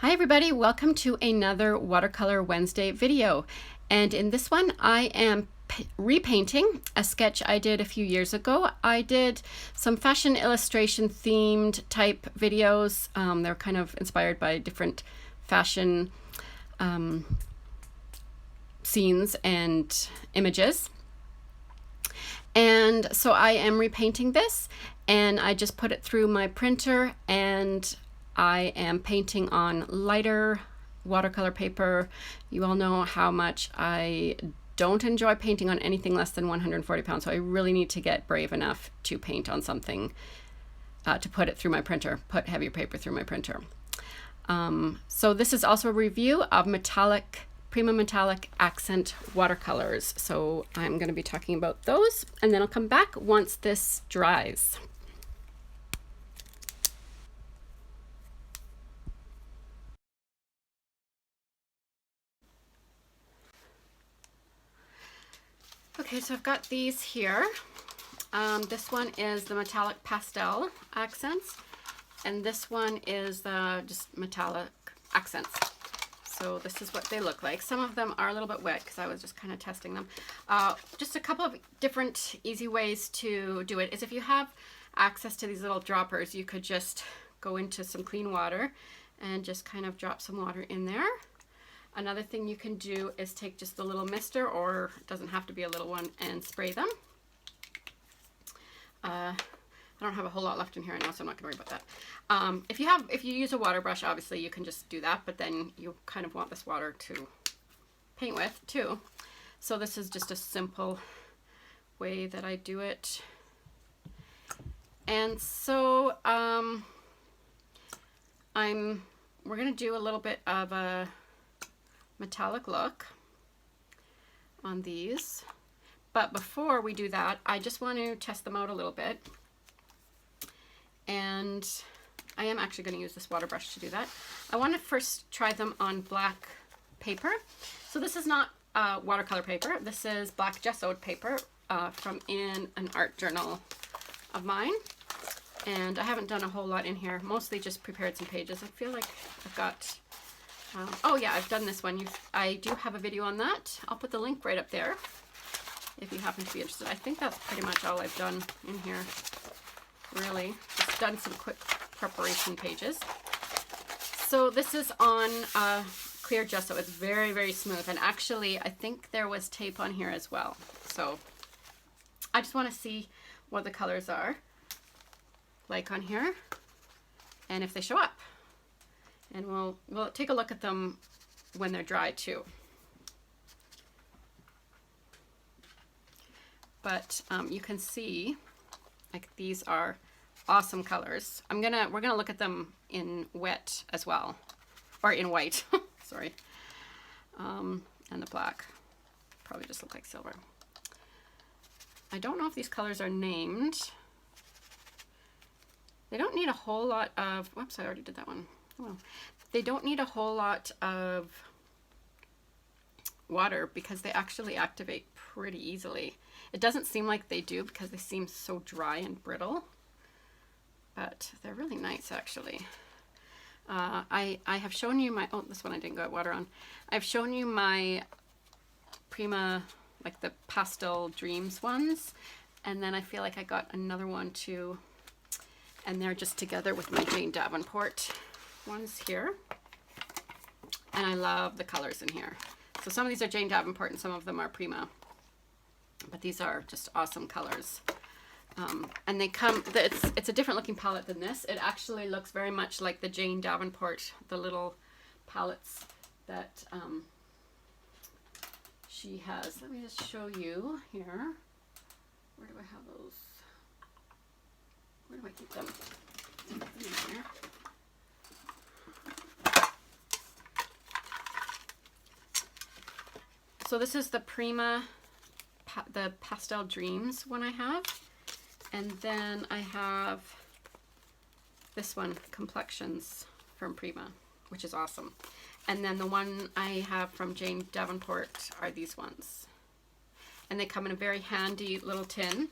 Hi everybody, welcome to another Watercolor Wednesday video. And in this one I am repainting a sketch I did a few years ago. I did some fashion illustration themed type videos. They're kind of inspired by different fashion scenes and images. And so I am repainting this, and I just put it through my printer, and I am painting on lighter watercolor paper. You all know how much I don't enjoy painting on anything less than 140 pounds, so I really need to get brave enough to paint on something, to put it through my printer, put heavier paper through my printer. So this is also a review of Prima Metallic Accent watercolors. So I'm going to be talking about those, and then I'll come back once this dries. Okay, so I've got these here. This one is the metallic pastel accents, and this one is the just metallic accents. So this is what they look like. Some of them are a little bit wet because I was just kind of testing them. Just a couple of different easy ways to do it is if you have access to these little droppers, you could just go into some clean water and just kind of drop some water in there. Another thing you can do is take just a little mister, or it doesn't have to be a little one, and spray them. I don't have a whole lot left in here right now, so I'm not going to worry about that. If you use a water brush, obviously you can just do that, but then you kind of want this water to paint with too. So this is just a simple way that I do it. And so we're going to do a little bit of a metallic look on these, but before we do that, I just want to test them out a little bit, and I am actually going to use this water brush to do that. I want to first try them on black paper. So this is not watercolor paper, this is black gessoed paper from in an art journal of mine, and I haven't done a whole lot in here, mostly just prepared some pages. I feel like I've got oh yeah, I've done this one. I do have a video on that. I'll put the link right up there if you happen to be interested. I think that's pretty much all I've done in here, really. Just done some quick preparation pages. So this is on clear gesso. It's very, very smooth. And actually, I think there was tape on here as well. So I just want to see what the colors are like on here and if they show up. And we'll take a look at them when they're dry too. But you can see, like, these are awesome colors. We're gonna look at them in wet as well, or in white. Sorry, and the black probably just look like silver. I don't know if these colors are named. They don't need a whole lot of. Whoops, I already did that one. Well, they don't need a whole lot of water because they actually activate pretty easily. It doesn't seem like they do because they seem so dry and brittle, but they're really nice actually. I have shown you my, oh, this one I didn't get water on. I've shown you my Prima, like the Pastel Dreams ones, and then I feel like I got another one too, and they're just together with my Jane Davenport ones here, and I love the colors in here. So some of these are Jane Davenport and some of them are Prima, but these are just awesome colors. And they come, it's a different looking palette than this. It actually looks very much like the Jane Davenport, the little palettes that she has. Let me just show you here. Where do I have those? Where do I keep them? In here. So this is the Prima, the Pastel Dreams one I have. And then I have this one, Complexions from Prima, which is awesome. And then the one I have from Jane Davenport are these ones. And they come in a very handy little tin.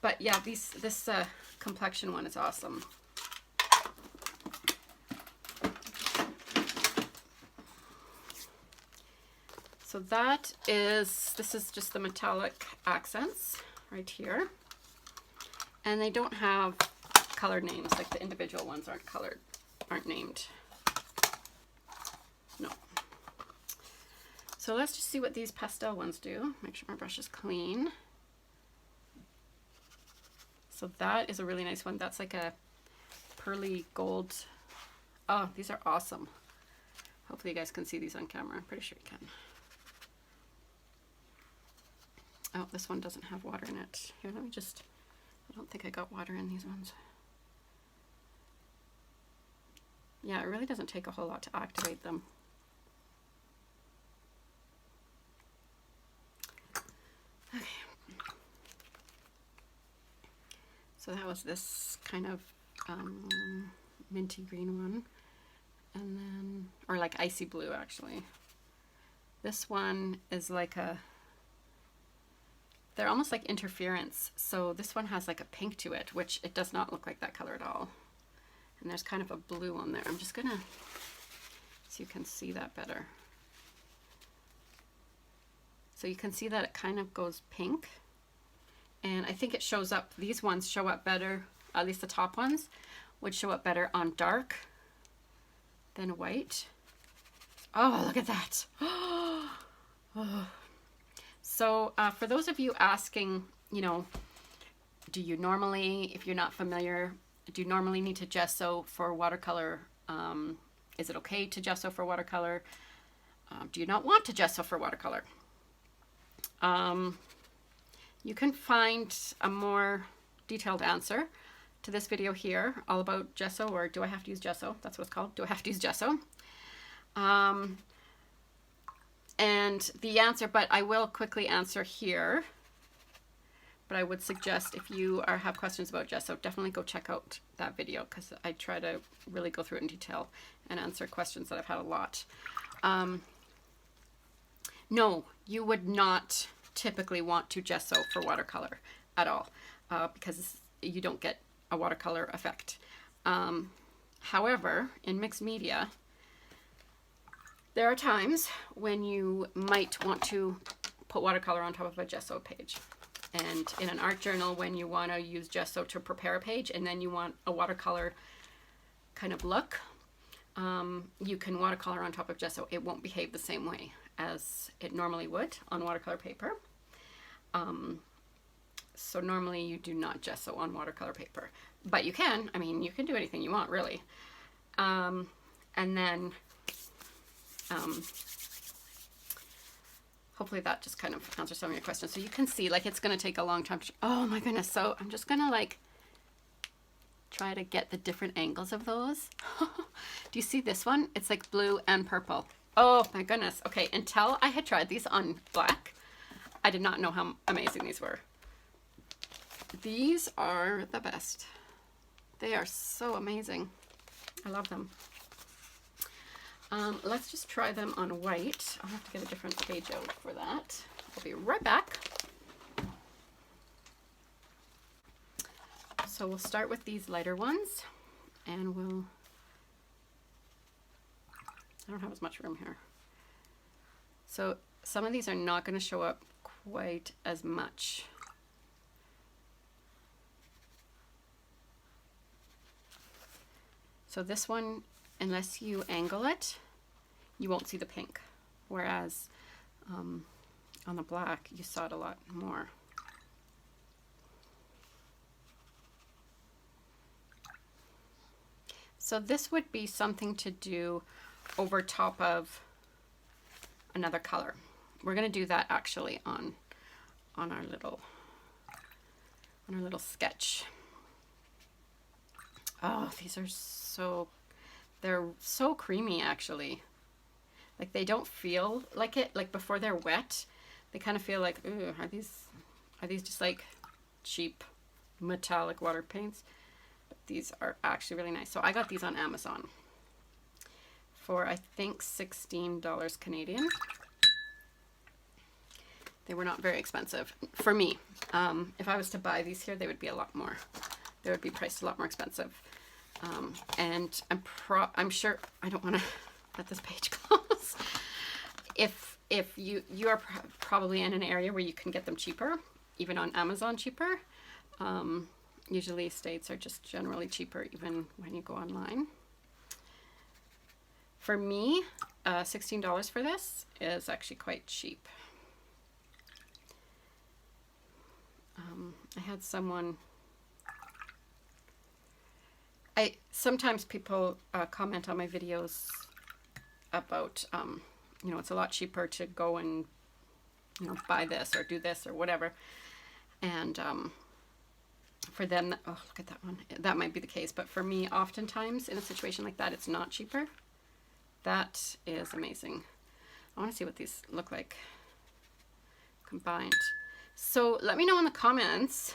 But yeah, this complexion one is awesome. So this is just the metallic accents right here. And they don't have colored names, like the individual ones aren't named. No. So let's just see what these pastel ones do. Make sure my brush is clean. So that is a really nice one. That's like a pearly gold. Oh, these are awesome. Hopefully you guys can see these on camera. I'm pretty sure you can. Oh, this one doesn't have water in it. Here, let me just, I don't think I got water in these ones. Yeah, it really doesn't take a whole lot to activate them. Okay. So that was this kind of minty green one. And then, or like icy blue actually. This one is like they're almost like interference. So this one has like a pink to it, which it does not look like that color at all. And there's kind of a blue on there. I'm just gonna, so you can see that better. So you can see that it kind of goes pink. And I think it shows up, these ones show up better, at least the top ones, would show up better on dark than white. Oh, look at that. Oh. So for those of you asking, you know, do you normally, if you're not familiar, do you normally need to gesso for watercolor? Is it okay to gesso for watercolor? Do you not want to gesso for watercolor? You can find a more detailed answer to this video here, all about gesso, or do I have to use gesso? That's what it's called. Do I have to use gesso? And the answer, but I will quickly answer here. But I would suggest if you have questions about gesso, definitely go check out that video, because I try to really go through it in detail and answer questions that I've had a lot. No, you would not typically want to gesso for watercolor at all, because you don't get a watercolor effect. However, in mixed media, there are times when you might want to put watercolor on top of a gesso page. And in an art journal, when you want to use gesso to prepare a page and then you want a watercolor kind of look, you can watercolor on top of gesso. It won't behave the same way as it normally would on watercolor paper. So normally you do not gesso on watercolor paper, but you can. I mean, you can do anything you want, really. And then hopefully that just kind of answers some of your questions. So you can see, like, it's going to take a long time to, oh my goodness. So I'm just going to like try to get the different angles of those. Do you see this one? It's like blue and purple. Oh my goodness. Okay, until I had tried these on black, I did not know how amazing these were. These are the best. They are so amazing. I love them. Let's just try them on white. I'll have to get a different page out for that. I'll be right back. So we'll start with these lighter ones, and I don't have as much room here. So some of these are not going to show up quite as much. So this one, unless you angle it, you won't see the pink. Whereas on the black, you saw it a lot more. So this would be something to do over top of another color. We're going to do that actually on our little sketch. Oh, these are they're so creamy actually. Like, they don't feel like it, like before they're wet, they kind of feel like, ooh, are these just like cheap metallic water paints? But these are actually really nice. So I got these on Amazon for, I think, $16 Canadian. They were not very expensive for me. If I was to buy these here, they would be a lot more. They would be priced a lot more expensive. And I'm sure, I don't want to let this page close. If if you are probably in an area where you can get them cheaper, even on Amazon cheaper. Usually States are just generally cheaper even when you go online. For me, $16 for this is actually quite cheap. I had someone, sometimes people comment on my videos about, you know, it's a lot cheaper to go and, you know, buy this or do this or whatever. And for them, oh, look at that one. That might be the case. But for me, oftentimes in a situation like that, it's not cheaper. That is amazing. I want to see what these look like combined. So let me know in the comments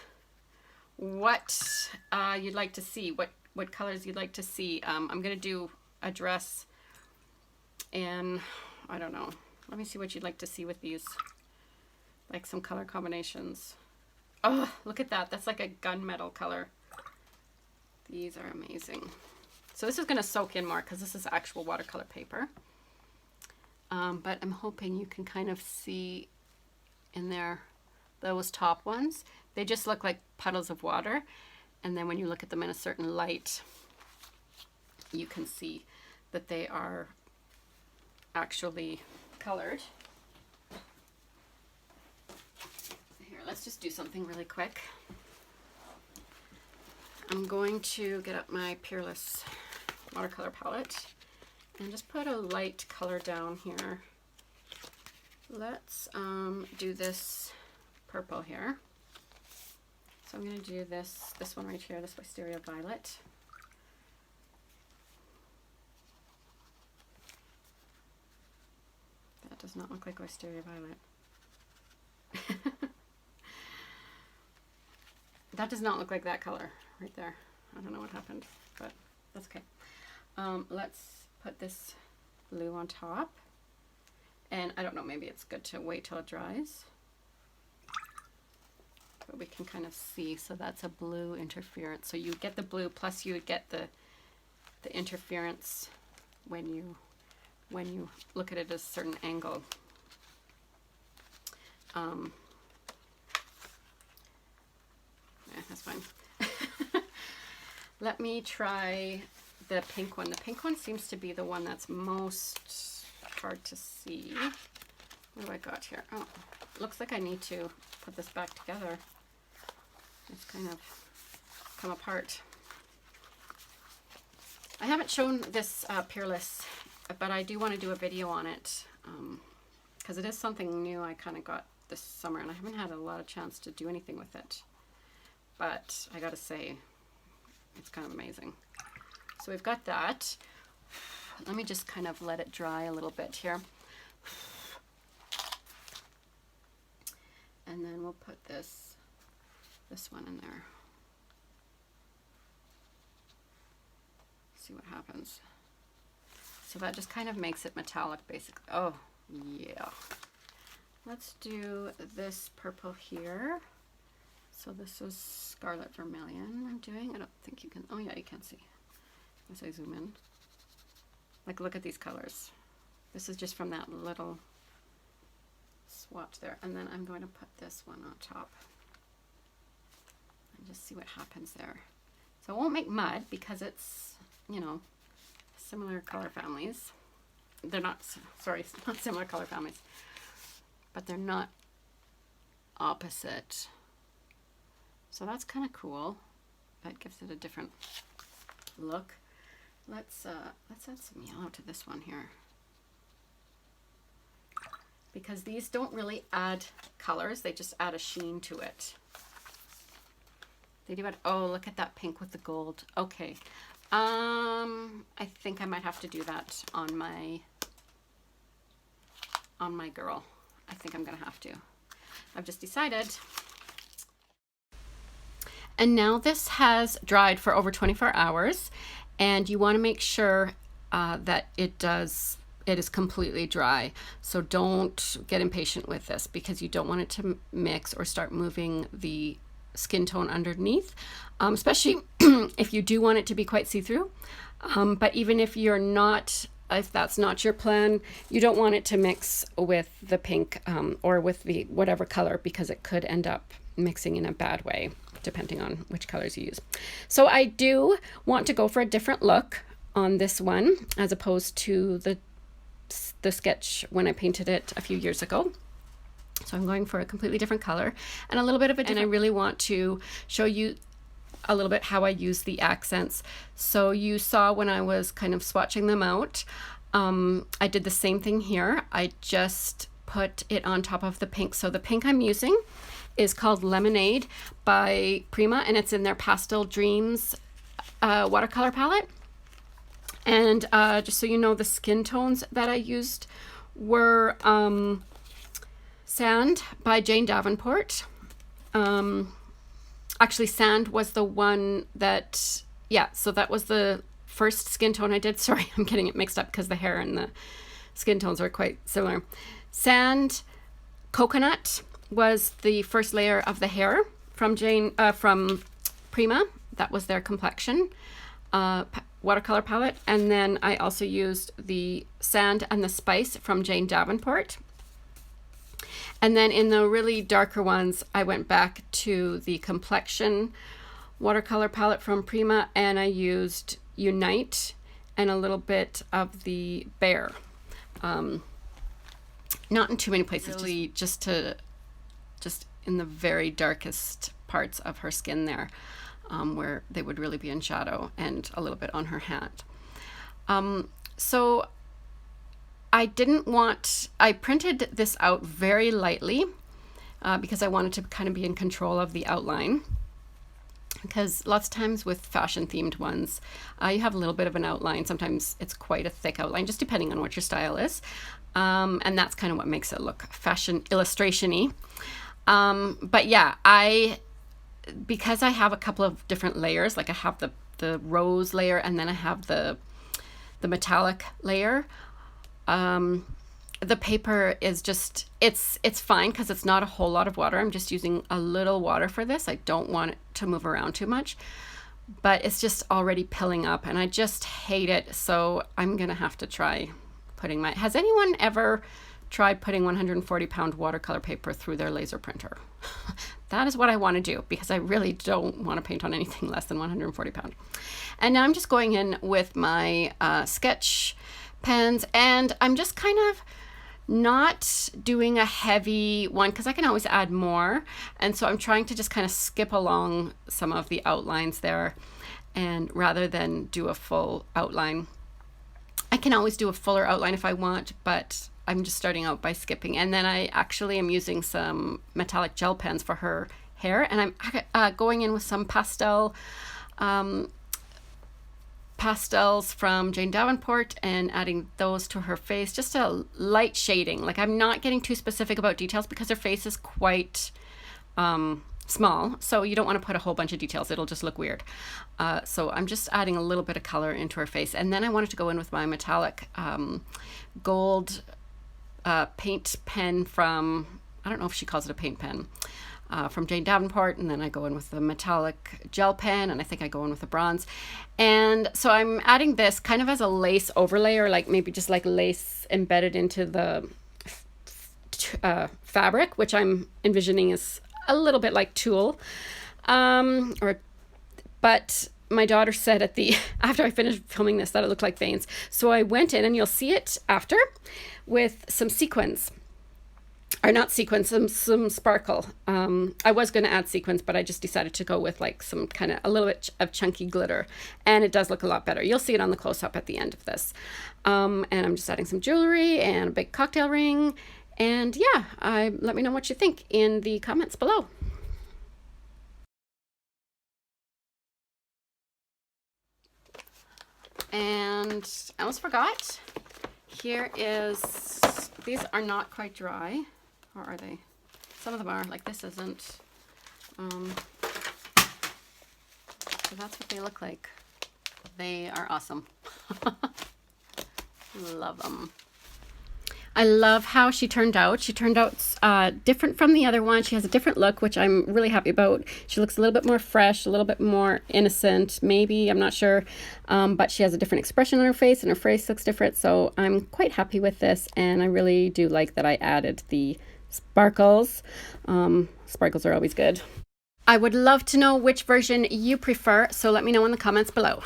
what you'd like to see, what colors you'd like to see. I'm going to do a dress in, I don't know. Let me see what you'd like to see with these, like some color combinations. Oh, look at that. That's like a gunmetal color. These are amazing. So this is going to soak in more because this is actual watercolor paper. But I'm hoping you can kind of see in there those top ones. They just look like puddles of water. And then when you look at them in a certain light, you can see that they are actually colored. Here, let's just do something really quick. I'm going to get up my Peerless watercolor palette and just put a light color down here. Let's do this purple here. So I'm going to do this one right here, this Wisteria Violet. That does not look like Wisteria Violet. That does not look like that color right there. I don't know what happened, but that's okay. Let's put this blue on top. And I don't know, maybe it's good to wait till it dries. But we can kind of see, so that's a blue interference. So you get the blue, plus you would get the interference when you look at it at a certain angle. Yeah, that's fine. Let me try the pink one. The pink one seems to be the one that's most hard to see. What do I got here? Oh, looks like I need to put this back together. It's kind of come apart. I haven't shown this Peerless, but I do want to do a video on it because it is something new I kind of got this summer and I haven't had a lot of chance to do anything with it. But I gotta say, it's kind of amazing. So we've got that. Let me just kind of let it dry a little bit here. And then we'll put this one in there. See what happens. So that just kind of makes it metallic basically. Oh, yeah. Let's do this purple here. So this is Scarlet Vermilion I'm doing. I don't think you can, oh yeah, you can see as I zoom in. Like, look at these colors. This is just from that little swatch there. And then I'm going to put this one on top and just see what happens there. So it won't make mud because it's, you know, similar color families. They're not, sorry, not similar color families, but they're not opposite. So that's kind of cool. That gives it a different look. Let's add some yellow to this one here. Because these don't really add colors, they just add a sheen to it. They do add, oh, look at that pink with the gold. Okay. I think I might have to do that on my girl. I think I'm gonna have to. I've just decided. And now this has dried for over 24 hours, and you want to make sure that it is completely dry. So don't get impatient with this because you don't want it to mix or start moving the skin tone underneath, especially if you do want it to be quite see-through. But even if you're not if that's not your plan, you don't want it to mix with the pink or with the whatever color, because it could end up mixing in a bad way depending on which colors you use. So I do want to go for a different look on this one as opposed to the sketch when I painted it a few years ago. So I'm going for a completely different color and a little bit of a different, and I really want to show you a little bit how I use the accents. So you saw when I was kind of swatching them out, I did the same thing here. I just put it on top of the pink. So the pink I'm using is called Lemonade by Prima, and it's in their Pastel Dreams watercolor palette. And just so you know, the skin tones that I used were Sand by Jane Davenport. Actually, Sand was the one that, yeah, so that was the first skin tone I did. Sorry, I'm getting it mixed up because the hair and the skin tones are quite similar. Sand, Coconut was the first layer of the hair from from Prima. That was their complexion watercolor palette. And then I also used the Sand and the Spice from Jane Davenport. And then in the really darker ones, I went back to the Complexion watercolor palette from Prima, and I used Unite and a little bit of the Bear. Not in too many places, really just in the very darkest parts of her skin there, where they would really be in shadow, and a little bit on her hat. So I printed this out very lightly because I wanted to kind of be in control of the outline, because lots of times with fashion themed ones, you have a little bit of an outline. Sometimes it's quite a thick outline, just depending on what your style is. And that's kind of what makes it look fashion illustration-y. But yeah, because I have a couple of different layers, like I have the rose layer, and then I have the metallic layer. The paper is just, it's fine because it's not a whole lot of water. I'm just using a little water for this. I don't want it to move around too much, but it's just already pilling up and I just hate it. So I'm going to have to try putting has anyone ever tried putting 140-pound watercolor paper through their laser printer? That is what I want to do, because I really don't want to paint on anything less than 140 pound. And now I'm just going in with my sketch pens, and I'm just kind of not doing a heavy one because I can always add more, and so I'm trying to just kind of skip along some of the outlines there, and rather than do a full outline. I can always do a fuller outline if I want, but I'm just starting out by skipping. And then I actually am using some metallic gel pens for her hair, and I'm going in with some pastels from Jane Davenport and adding those to her face, just a light shading. Like, I'm not getting too specific about details because her face is quite small, so you don't want to put a whole bunch of details. It'll just look weird. So I'm just adding a little bit of color into her face. And then I wanted to go in with my metallic gold paint pen from, I don't know if she calls it a paint pen, from Jane Davenport, and then I go in with the metallic gel pen, and I think I go in with the bronze. And so I'm adding this kind of as a lace overlay, or like maybe just like lace embedded into the fabric, which I'm envisioning is a little bit like tulle. But my daughter said after I finished filming this that it looked like veins. So I went in, and you'll see it after, with some sequins. Or not sequins, some sparkle. I was going to add sequins, but I just decided to go with like some kind of a little bit of chunky glitter, and it does look a lot better. You'll see it on the close-up at the end of this. And I'm just adding some jewelry and a big cocktail ring. And yeah, let me know what you think in the comments below. And I almost forgot. Here is, these are not quite dry, or are they? Some of them are, like this isn't. So that's what they look like. They are awesome. Love them. I love how she turned out. She turned out different from the other one. She has a different look, which I'm really happy about. She looks a little bit more fresh, a little bit more innocent, maybe, I'm not sure. But she has a different expression on her face, and her face looks different. So I'm quite happy with this, and I really do like that I added the sparkles. Sparkles are always good. I would love to know which version you prefer, so let me know in the comments below.